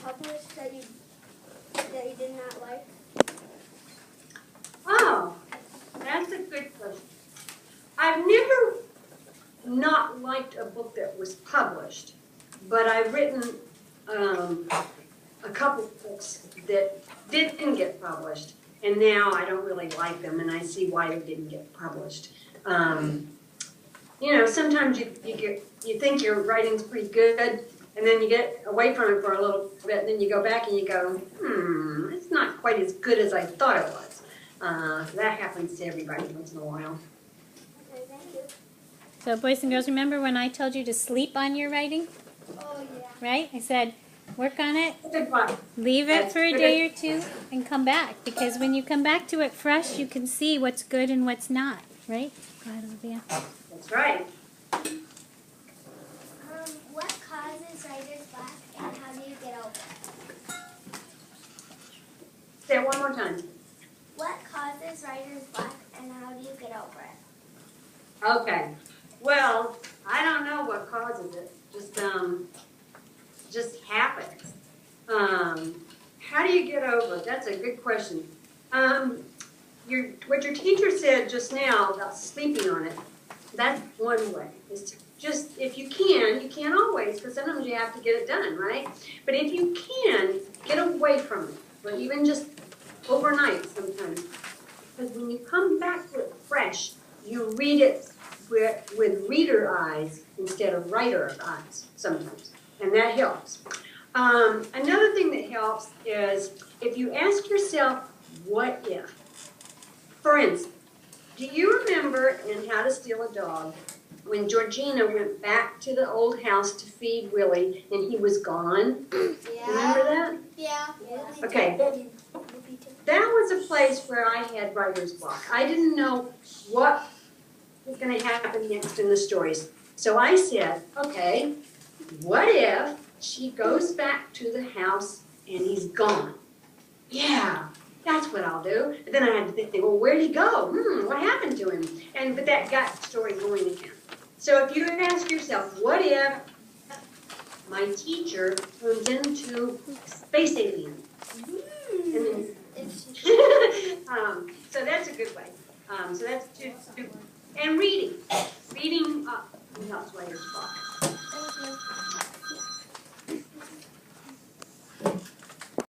published that you did not like? Oh, that's a good question. I've never not liked a book that was published, but I've written a couple of books that didn't get published, and now I don't really like them, and I see why they didn't get published. You know, sometimes you think your writing's pretty good, and then you get away from it for a little bit, and then you go back and you go, it's not quite as good as I thought it was. That happens to everybody once in a while. Okay, thank you. So boys and girls, remember when I told you to sleep on your writing? Oh, yeah. Right? I said, work on it, Good one. leave it for a day or two, and come back. Because when you come back to it fresh, you can see what's good and what's not. Right? Go ahead, Olivia. That's right. What causes writer's block and how do you get over it? Say it one more time. What causes writer's block and how do you get over it? Okay. Well, I don't know what causes it. Just happens. How do you get over it? That's a good question. What your teacher said just now about sleeping on it, that's one way. Is to just, if you can't always, because sometimes you have to get it done, right? But if you can, get away from it, or even just overnight sometimes. Because when you come back to it fresh, you read it with reader eyes instead of writer eyes sometimes, and that helps. Another thing that helps is if you ask yourself, what if? For instance, do you remember in How to Steal a Dog when Georgina went back to the old house to feed Willie and he was gone? Yeah. Remember that? Yeah. Okay. That was a place where I had writer's block. I didn't know what was going to happen next in the stories. So I said, okay, what if she goes back to the house and he's gone? Yeah, that's what I'll do. But then I had to think, well, where'd he go? What happened to him? But that got the story going again. So if you ask yourself, what if my teacher turns into space alien? So that's a good way. So that's two. And reading. Reading helps writer's block.